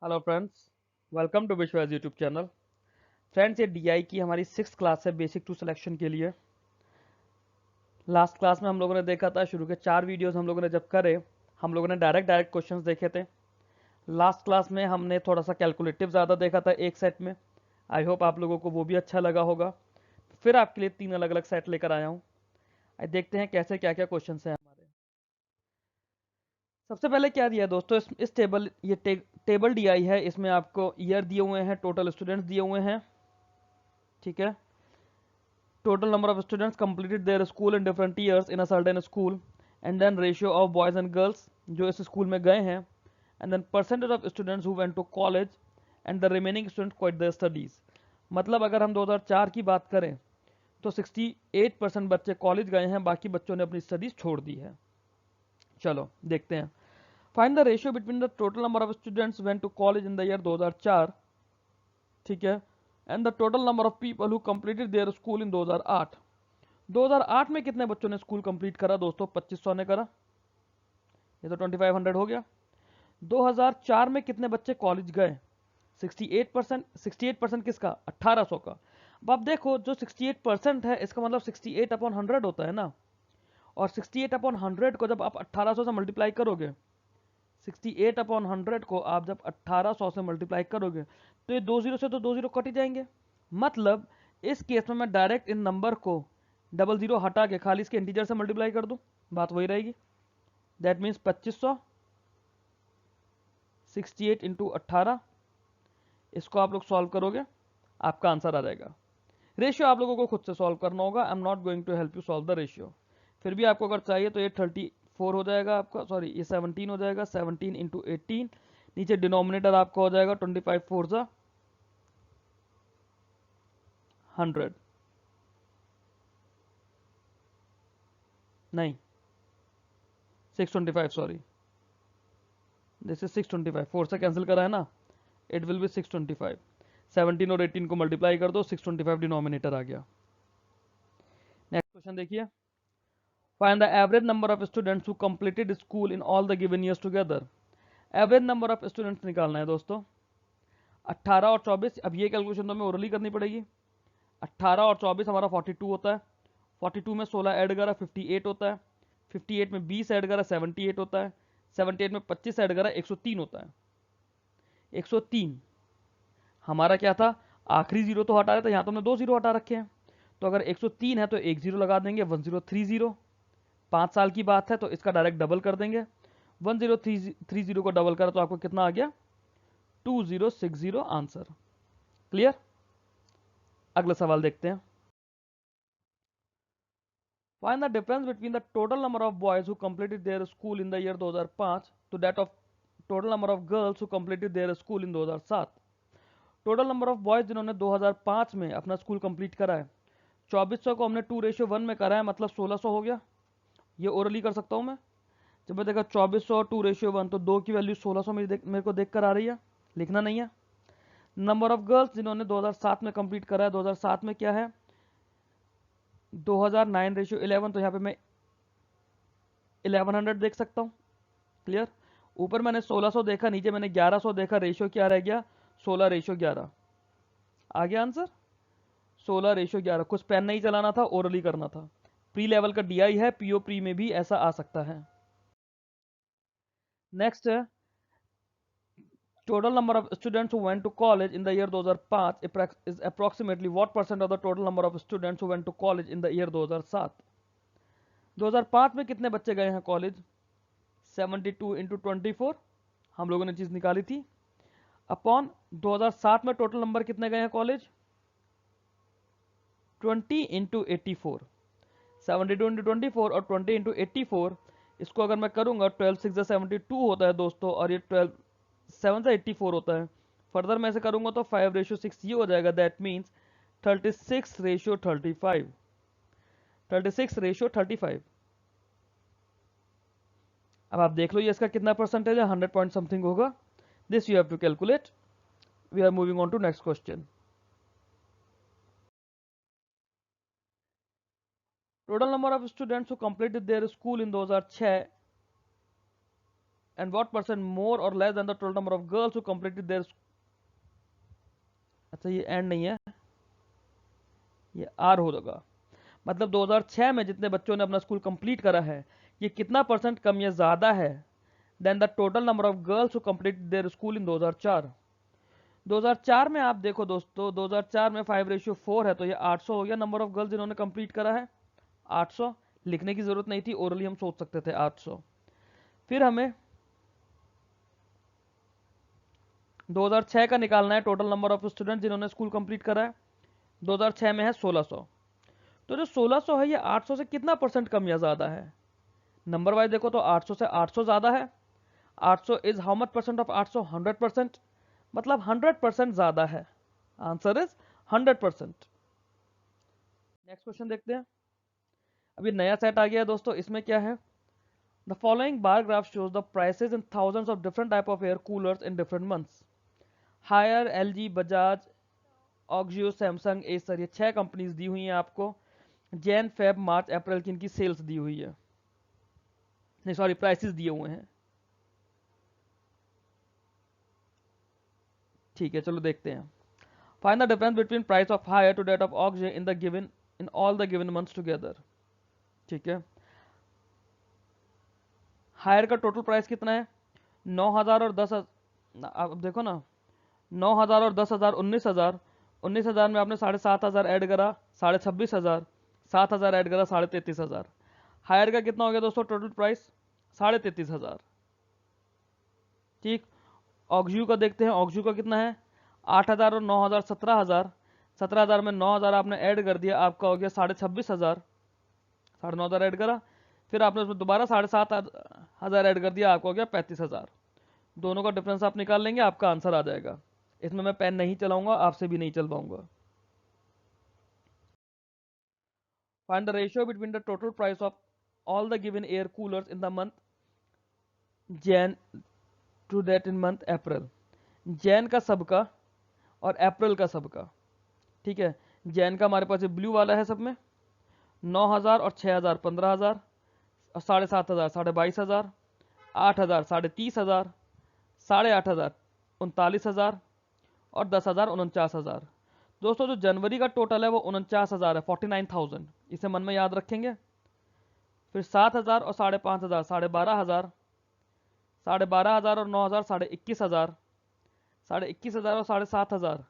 Hello friends, welcome to विश्वास YouTube channel. Friends, ये DI की हमारी 6th क्लास है बेसिक टू सिलेक्शन के लिए। लास्ट क्लास में हम लोगों ने देखा था, शुरू के 4 वीडियोस हम लोगों ने जब करे, हम लोगों ने डायरेक्ट क्वेश्चंस देखे थे। लास्ट क्लास में हमने थोड़ा सा कैलकुलेटिव ज़्यादा देखा था एक सेट में। आई होप आप लोगों को वो भी अच्छा लगा होगा। फिर आपके लिए 3 अलग अलग सेट लेकर आया हूँ। देखते हैं कैसे क्या क्या क्वेश्चन हैं हमारे। सबसे पहले क्या दिया है दोस्तों, इस टेबल डीआई है। इसमें आपको ईयर दिए हुए हैं, टोटल स्टूडेंट्स दिए हुए हैं, ठीक है। Total number of students completed their school in different years in a certain school, and then ratio of boys and girls जो इस स्कूल में गए हैं, and then percentage of students who went to college and the remaining students quit their studies। मतलब अगर हम 2004 की बात करें तो 68% बच्चे कॉलेज गए हैं, बाकी बच्चों ने अपनी स्टडीज छोड़ दी है। चलो देखते हैं। Find the ratio between the total number of students went to college in the year 2004, ठीक है, and the total number of people who completed their school in 2008। 2008 में कितने बच्चों ने स्कूल कंप्लीट करा दोस्तों? 2500 ने करा, ये तो 2500 हो गया। 2004 में कितने बच्चे कॉलेज गए? 68%। 68% किसका? 1800 का। अब आप देखो, जो 68% है इसका मतलब 68 अपॉन 100 होता है ना। और 68 अपॉन 100 को जब आप 1800 से मल्टीप्लाई करोगे, 68 अपॉन 100 को आप जब 1800 से मल्टीप्लाई करोगे तो ये 20 से तो 20 कट ही जाएंगे। मतलब इस केस में मैं डायरेक्ट इन नंबर को 00 हटा के खाली इसके इंटीजर से मल्टीप्लाई कर दूं, बात वही रहेगी। दैट मीन्स 2500, 68 इंटू 18, इसको आप लोग सॉल्व करोगे, आपका आंसर आ जाएगा। रेशियो आप लोगों को खुद से सॉल्व करना होगा। I am not going to help you solve the ratio. फिर भी आपको अगर चाहिए तो ये 34 हो जाएगा आपका, सॉरी ये 17 हो जाएगा। 17 इंटू 18, नीचे डिनोमिनेटर आपका हो जाएगा 25 फोर ज़ा 100, नहीं 625, सॉरी दिस इज 625। 4 से कैंसिल करा है ना, इट विल बी 625। 17 और 18 को मल्टीप्लाई कर दो, 625 डिनोमिनेटर आ गया। नेक्स्ट क्वेश्चन देखिए। Find the average number of students who completed school in all the given years together. Average number of students निकालना है दोस्तों। 18 और 24, अब ये कैलकुलेशन तो हमें ओरली करनी पड़ेगी। 18 और 24 हमारा 42 होता है। 42 में 16 ऐड करा 58 होता है। 58 में 20 ऐड करा 78 होता है। 78 में 25 ऐड करा 103 होता है। 103 हमारा क्या था? आखिरी जीरो तो हटा रहे थे, यहाँ तो हमने 2 जीरो हटा रखे हैं। तो अगर 103 है तो एक जीरो लगा देंगे, 1030। 5 साल की बात है तो इसका डायरेक्ट डबल कर देंगे। 1030 को डबल करा तो आपको कितना आ गया? 2060 आंसर। क्लियर? अगला सवाल देखते हैं। Find the difference between the total number of boys who completed their school in the year 2005 to that of total number of girls who completed their school in 2007। Total number of boys जिन्होंने 2005 में अपना school complete करा है, 2400 को हमने 2:1 में करा है, मतलब 1600 हो गया। ये ओरली कर सकता हूँ मैं। जब मैं देखा 2400 और 2:1 तो 2 की वैल्यू 1600 मेरे को देख कर आ रही है, लिखना नहीं है। नंबर ऑफ गर्ल्स जिन्होंने 2007 में कंप्लीट करा है, 2007 में क्या है? 2009:11, तो यहाँ पे मैं 1100 देख सकता हूँ। क्लियर? ऊपर मैंने 1600 देखा, नीचे मैंने 1100 देखा, रेशियो क्या रह गया? 16:11। आ गया आंसर 16:11। कुछ पेन नहीं चलाना था, ओरली करना था। प्री लेवल का डीआई है, पीओ प्री में भी ऐसा आ सकता है। नेक्स्ट है, total number of students who went to college in the year 2005 is approximately what percent of the total number of students who went to college in the year 2007। 2005 में कितने बच्चे गए हैं कॉलेज? 72 इंटू 24 हम लोगों ने चीज निकाली थी, अपॉन 2007 में टोटल नंबर कितने गए हैं कॉलेज? 20 इंटू 84। 72 इंटू 24 और 20 इंटू 84, इसको अगर मैं करूंगा 12 6 72 होता है दोस्तों, और ये 12 7 से 84 होता है। फर्दर मैं ऐसे करूंगा तो 5:6 ये हो जाएगा। That means 36:35। 36:35। अब आप देख लो ये इसका कितना परसेंटेज है, 100 पॉइंट समथिंग होगा। This you have to calculate. We are moving on to next question. Total number of students who completed their school in 2006 and what percent more और less than the total number of girls who completed their, अच्छा ये and नहीं है, ये are होगा। मतलब 2006 में जितने बच्चों ने अपना स्कूल कंप्लीट करा है, ये कितना परसेंट कम या ज्यादा है than the total number of girls who complete their school in 2004। 2004 में आप देखो दोस्तों, 2004 में 5:4 है, तो ये 800 हो गया नंबर ऑफ गर्ल्स जिन्होंने कंप्लीट करा है। 800 लिखने की जरूरत नहीं थी, ओरली हम सोच सकते थे 800। फिर हमें 2006 का निकालना है टोटल नंबर ऑफ स्टूडेंट जिन्होंने स्कूल कंप्लीट करा है। 2006 में है 1600, तो जो 1600 है ये 800 से कितना परसेंट कम या ज्यादा है? नंबर वाइज देखो तो 800 से 800 ज्यादा है। 800 is how much percent of 800? 100%, मतलब 100% ज्यादा है। Answer is 100%। नेक्स्ट क्वेश्चन देखते हैं। अभी नया सेट आ गया है दोस्तों, इसमें क्या है? The following bar graph shows the prices in thousands of different type of air coolers in different months. Haier, LG, Bajaj, Oxzio, Samsung, Acer, ये 6 कंपनीज दी हुई हैं आपको। जैन, फेब, मार्च, अप्रैल की इनकी सेल्स दी हुई है, नहीं सॉरी प्राइसेस दिए हुए हैं। ठीक है चलो देखते हैं। Find the difference between price of Haier to date of Oxzio in the given in all the given months together. ठीक है, हायर का टोटल प्राइस कितना है? 9,000 और 10,000। अब देखो ना, 9,000 और 10,000 19,000। 19,000 में आपने 7,500 ऐड करा, 26,500। 7,000 ऐड करा, 33,500। हायर का कितना हो गया दोस्तों टोटल प्राइस? 33,500। ठीक, ऑक्जियो का देखते हैं, ऑक्जियो का कितना है? 8,000 और 9,000 17,000। 17,000 में 9,000 आपने ऐड कर दिया, आपका हो गया 26,500। 9,500 ऐड करा, फिर आपने उसमें दोबारा 7,500 ऐड कर दिया, आपको हो गया 35,000। दोनों का डिफरेंस आप निकाल लेंगे, आपका आंसर आ जाएगा। इसमें मैं पेन नहीं चलाऊंगा, आपसे भी नहीं चलवाऊंगा। Find the ratio between the total price of all the given air coolers in the month Jan to that in month April. Jan का सबका और अप्रैल का सबका। ठीक है, जैन का हमारे पास ये ब्लू वाला है सब में, 9,000 और 6,000 15,000, और 7,500 22,500, 8,000 30,000, 8,500 39,000, और 10,000 49,000। दोस्तों जो जनवरी का टोटल है वो 49,000 है, 49,000, इसे मन में याद रखेंगे। फिर 7,000 और 5,500 12,000, 12,500 और 9,000 21,000, 21,000 और 7,500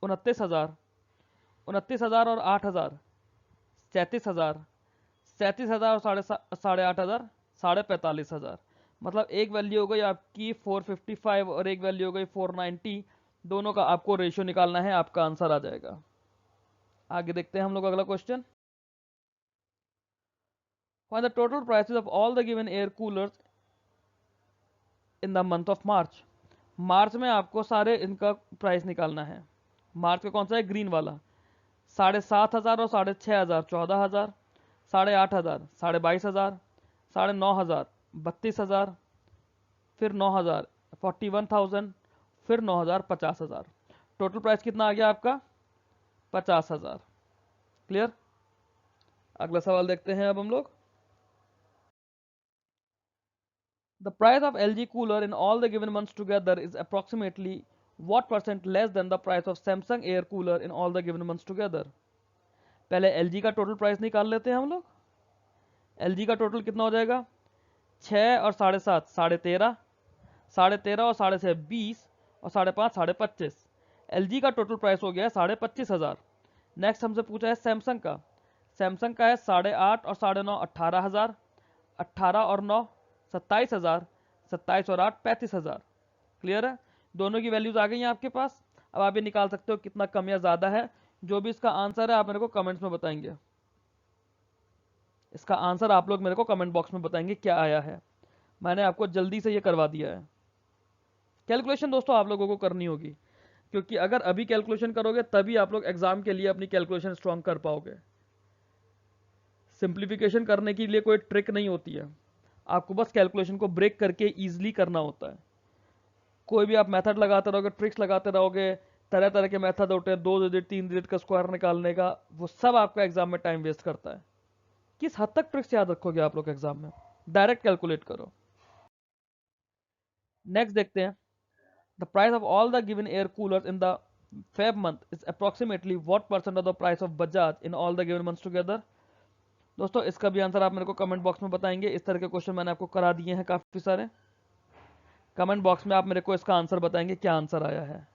29,000, 29,000 और 8,000 37,000, 37,000 और 8,500 45,000। मतलब एक वैल्यू हो गई आपकी 455 और एक वैल्यू हो गई 490। दोनों का आपको रेशियो निकालना है, आपका आंसर आ जाएगा। आगे देखते हैं हम लोग अगला question. Find the total prices of all the given air coolers in the month of March. March में आपको सारे इनका प्राइस निकालना है। मार्च का कौन सा है? ग्रीन वाला। 7,500 और 6,500 14,000, 8,500 22,000, 9,500 32,000, फिर 9,000 41,000, फिर 9,000 50,000। टोटल प्राइस कितना आ गया आपका? 50,000। क्लियर? अगला सवाल देखते हैं अब हम लोग। The price of LG cooler in all the given months together is approximately what percent less than the price of Samsung air cooler in all the given months together. पहले एलजी का total price निकाल लेते हैं हम लोग। LG का total कितना हो जाएगा? 6 और 7.5 13.5, 13.5 और 6.5 20, और 5.5 25। एलजी का टोटल प्राइस हो गया 25,500। नेक्स्ट हमसे पूछा है सैमसंग का। सैमसंग का है 8.5 और 9.5 18,000, 18 और 9 27,000, 27 और 8 35,000। क्लियर है? दोनों की वैल्यूज आ गई हैं आपके पास। अब आप ये निकाल सकते हो कितना कम या ज्यादा है। जो भी इसका आंसर है आप मेरे को कमेंट्स में बताएंगे। इसका आंसर आप लोग मेरे को कमेंट बॉक्स में बताएंगे क्या आया है। मैंने आपको जल्दी से ये करवा दिया है। कैलकुलेशन दोस्तों आप लोगों को करनी होगी, क्योंकि अगर अभी कैलकुलेशन करोगे तभी आप लोग एग्जाम के लिए अपनी कैलकुलेशन स्ट्रांग कर पाओगे। सिंप्लीफिकेशन करने के लिए कोई ट्रिक नहीं होती है, आपको बस कैलकुलेशन को ब्रेक करके इजीली करना होता है। कोई भी आप मेथड लगाते रहोगे, ट्रिक्स लगाते रहोगे, तरह तरह के मेथड होते हैं 2 डिजिट 3 डिजिट का स्क्वायर निकालने का, वो सब आपका एग्जाम में टाइम वेस्ट करता है। किस हद तक ट्रिक्स याद रखोगे आप लोग एग्जाम में? डायरेक्ट कैलकुलेट करो। नेक्स्ट देखते हैं, the price of all the given air coolers in the Feb month is approximately what percent of the price of Bajaj in all the given months together. दोस्तों इसका भी आंसर आप मेरे को कमेंट बॉक्स में बताएंगे। इस तरह के क्वेश्चन मैंने आपको करा दिए हैं काफी सारे। कमेंट बॉक्स में आप मेरे को इसका आंसर बताएंगे क्या आंसर आया है।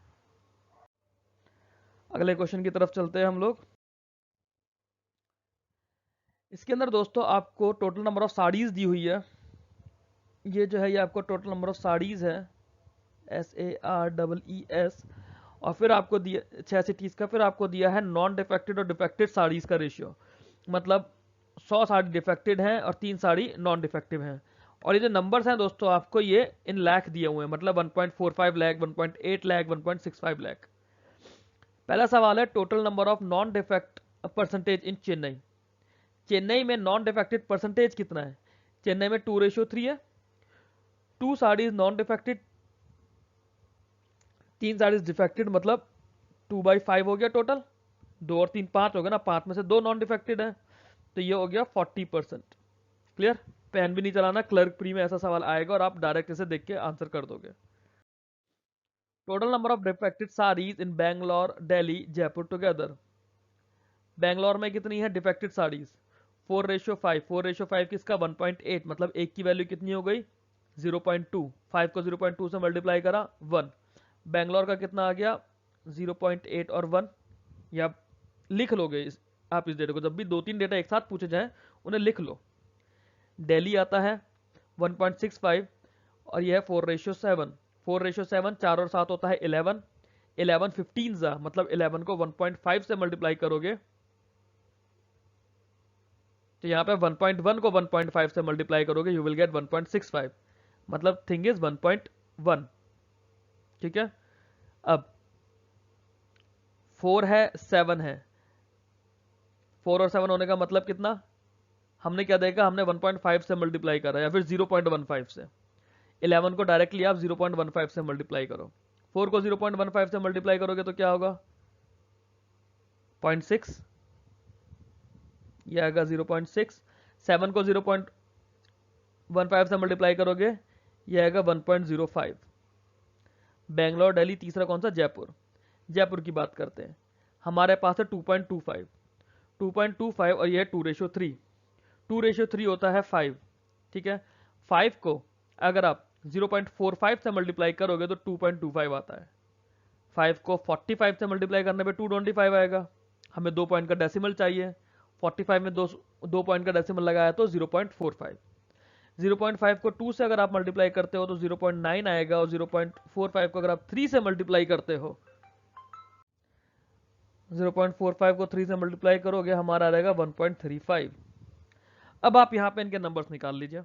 अगले क्वेश्चन की तरफ चलते हैं हम लोग। इसके अंदर दोस्तों आपको टोटल नंबर ऑफ साड़ीज दी हुई है। ये जो है ये आपको टोटल नंबर ऑफ साड़ीज है, SAREES, और फिर आपको दिया 66 का, फिर आपको दिया है नॉन डिफेक्टेड और डिफेक्टेड साड़ीज का रेशियो। मतलब 100 साड़ी डिफेक्टेड हैं और 3 साड़ी नॉन डिफेक्टिव हैं। और ये जो नंबर्स हैं दोस्तों आपको ये इन लाख दिए हुए हैं, मतलब 1.45 लाख, 1.8 लाख, 1.65 लाख। पहला सवाल है total number of non defect percentage in Chennai. Chennai में नॉन डिफेक्टेड परसेंटेज कितना है? चेन्नई में 2:3 है। 2 saris non defected, 3 saris defected, मतलब 2/5 हो गया टोटल। 2 और 3 5 हो गया ना, 5 में से 2 नॉन डिफेक्टेड है, तो ये हो गया 40%। क्लियर? पेन भी नहीं चलाना, क्लर्क प्री में ऐसा सवाल आएगा और आप डायरेक्ट इसे देख के आंसर कर दोगे। Total number of defected saris in Bangalore, Delhi, Jaipur together. Bangalore में कितनी है डिफेक्टेड साड़ीज? 4:5। 4:5 किसका? 1.8, मतलब एक की वैल्यू कितनी हो गई? 0.2। 5 को 0.2 से मल्टीप्लाई करा 1। बैंगलोर का कितना आ गया? 0.8 और 1। या लिख लोगे आप इस डेटा को, जब भी 2-3 डेटा एक साथ पूछे जाए उन्हें लिख लो। दिल्ली आता है 1.65 और यह है 4:7। 4:7, 4 और 7 होता है 11। 11 15 जा, मतलब 11 को 1.5 से मल्टीप्लाई करोगे तो यहाँ पे 1.1 को 1.5 से मल्टीप्लाई करोगे, यू विल गेट 1.65, मतलब थिंग इज 1.1। ठीक है, अब 4 है 7 है, 4 और 7 होने का मतलब कितना? हमने क्या देखा, हमने 1.5 से मल्टीप्लाई करा या फिर 0.15 से। 11 को डायरेक्टली आप 0.15 से मल्टीप्लाई करो। 4 को 0.15 से मल्टीप्लाई करोगे तो क्या होगा? 0.6, यह आएगा 0.6। 7 को 0.15 से मल्टीप्लाई करोगे, यह आएगा 1.05। बेंगलोर, दिल्ली, तीसरा कौन सा? जयपुर। जयपुर की बात करते हैं, हमारे पास है 2.25। 2.25 और यह 2:3। 2:3 होता है 5। ठीक है, 5 को अगर आप 0.45 से मल्टीप्लाई करोगे तो 2.25 आता है। 5 को 45 से मल्टीप्लाई करने पे 225 आएगा। हमें 2 पॉइंट का डेसिमल चाहिए, 45 में 2 पॉइंट का डेसिमल लगाया तो 0.45। 0.5 को 2 से अगर आप मल्टीप्लाई करते हो तो 0.9 आएगा, और 0.45 को अगर आप 3 से मल्टीप्लाई करते हो, 0.45 को 3 से मल्टीप्लाई करोगे हमारा आ जाएगा 1.35। अब आप यहाँ पे इनके नंबर्स निकाल लीजिए।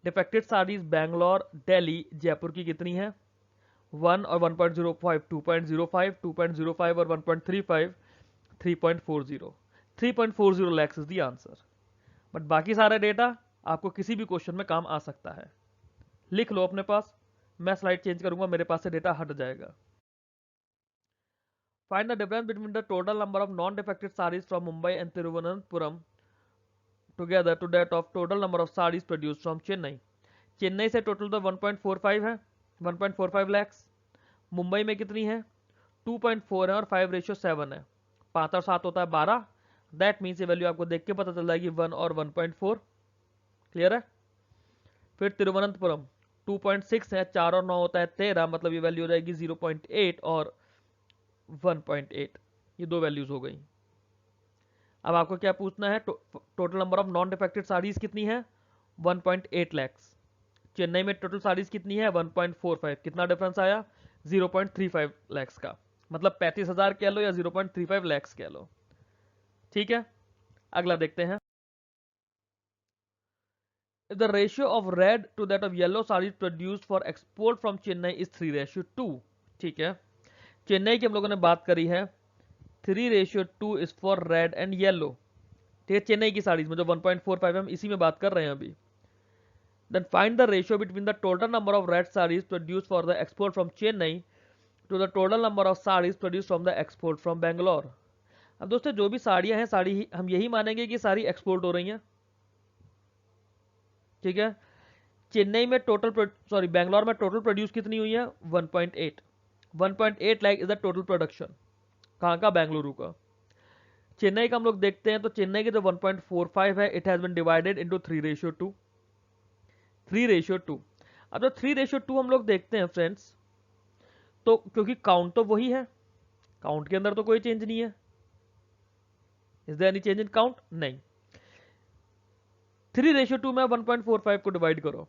डिफेक्टेड साड़ीज बैंगलोर, दिल्ली, जयपुर की कितनी है? 1 और 1.05, 2.05, 2.05 और 1.35, 3.40। 3.40 lakhs is the answer. But बाकी सारे डेटा आपको किसी भी क्वेश्चन में काम आ सकता है, लिख लो अपने पास। मैं स्लाइड चेंज करूंगा, मेरे पास से डेटा हट जाएगा। Find the difference between the total number of non defected saris from Mumbai and Thiruvananthapuram together to that of total number of saris produced from Chennai. Chennai से टोटल तो 1.45 है, 1.45 लैक्स। मुंबई में कितनी है? 2.4 है और 5:7 है। 5 और 7 होता है 12। दैट मीन्स ये वैल्यू आपको देख के पता चल जाएगी 1 और 1.4। क्लियर है? फिर तिरुवनंतपुरम 2.6 है, 4 और 9 होता है 13, मतलब ये वैल्यू हो जाएगी 0.8 और 1.8। ये दो वैल्यूज हो गई। अब आपको क्या पूछना है? Total number of non defected saris कितनी है? 1.8 लैक्स। चेन्नई में टोटल साड़ीज कितनी है? 1.45। कितना डिफरेंस आया? 0.35 लैक्स का, मतलब 35,000 कह लो या 0.35 लैक्स कह लो। ठीक है, अगला देखते हैं। If the ratio of red to that of yellow sarees produced for export from Chennai is 3:2। ठीक है, चेन्नई की हम लोगों ने बात करी है, 3:2 is for red and yellow. ठीक है, चेन्नई की साड़ीज में जो 1.45 हम इसी में बात कर रहे हैं अभी। Then find the ratio between the total number of red sarees produced for the export from Chennai to the total number of sarees produced from the export from Bangalore। अब दोस्तों जो भी साड़ियां हैं, साड़ी हम यही मानेंगे कि सारी एक्सपोर्ट हो रही हैं। ठीक है, चेन्नई में बेंगलोर में टोटल प्रोड्यूस कितनी हुई है? 1.8। 1.8 lakh is the total production. कहाँ का? बेंगलुरु का। चेन्नई का हम लोग देखते हैं तो चेन्नई की जो 1.45 है, it has been divided into 3:2। 3:2। अब जो 3:2 हम लोग देखते हैं फ्रेंड्स, तो क्योंकि काउंट तो वही है, काउंट के अंदर तो कोई चेंज नहीं है। Is there any change in count? नहीं। 3:2 में 1.45 को डिवाइड करो।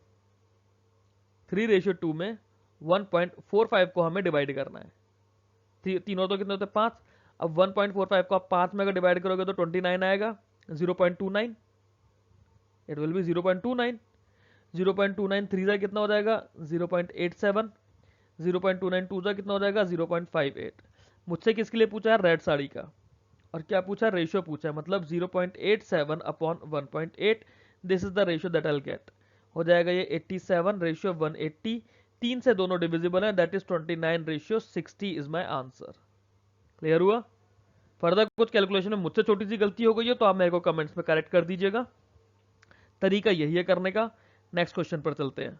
3:2 में 1.45 को हमें डिवाइड करना है। तीनों तो कितने होते हैं? 5। अब 1.45 को आप 5 में अगर डिवाइड करोगे तो 29 आएगा। 0.29, इट विल बी 0.29। 0.29 3 जा कितना हो जाएगा? 0.87। 0.29 2 जा कितना हो जाएगा? 0.58। मुझसे किसके लिए पूछा है? रेड साड़ी का। और क्या पूछा? रेशियो पूछा है, मतलब 0.87 upon 1.8। This is the ratio that I get. हो जाएगा ये 87 रेशियो 180। 3 से दोनों डिविजिबल है, that is 29:60 is my answer. Clear हुआ? फर्दर कुछ कैलकुलेशन में मुझसे छोटी सी गलती हो गई है तो आप मेरे को कमेंट्स में करेक्ट कर दीजिएगा। तरीका यही है करने का। नेक्स्ट क्वेश्चन पर चलते हैं।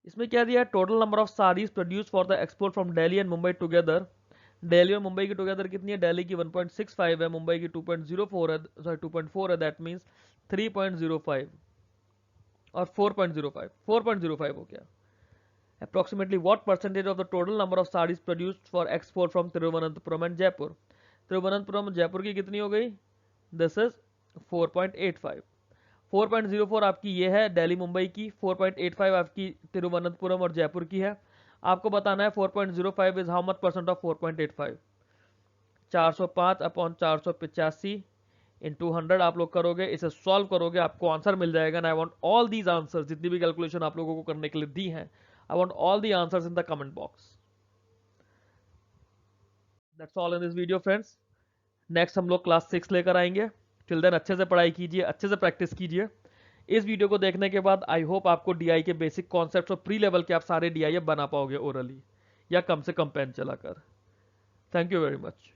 इसमें क्या दिया है? Total number of saris produce for the export from Delhi and Mumbai together. Delhi और मुंबई की टुगेदर कितनी है? दिल्ली की 1.65 है, मुंबई की 2.04 है, सॉरी 2.4 है, दैट मींस 3.05 और 4.05। 4.05 हो गया। Approximately what percentage of the total number of sarees produced for export from Thiruvananthapuram and Jaipur? Thiruvananthapuram और जयपुर की कितनी हो गई? This is 4.85। 4.04 आपकी ये है दिल्ली मुंबई की, 4.85 आपकी तिरुवनंतपुरम और जयपुर की है। आपको बताना है 4.05 is how much percent of 4.85? 405 upon 485 into 100 आप लोग करोगे, इसे सॉल्व करोगे, आपको आंसर मिल जाएगा। I want all these answers, जितनी भी कैलकुलेशन आप लोगों को करने के लिए दी हैं, I want all the answers in the comment box. That's all in this video friends. Next हम लोग क्लास 6 लेकर आएंगे। टिल देन अच्छे से पढ़ाई कीजिए, अच्छे से प्रैक्टिस कीजिए। इस वीडियो को देखने के बाद आई होप आपको डीआई के बेसिक कॉन्सेप्ट्स और प्री लेवल के आप सारे डीआई बना पाओगे ओरली या कम से कम पेन चलाकर। Thank you very much.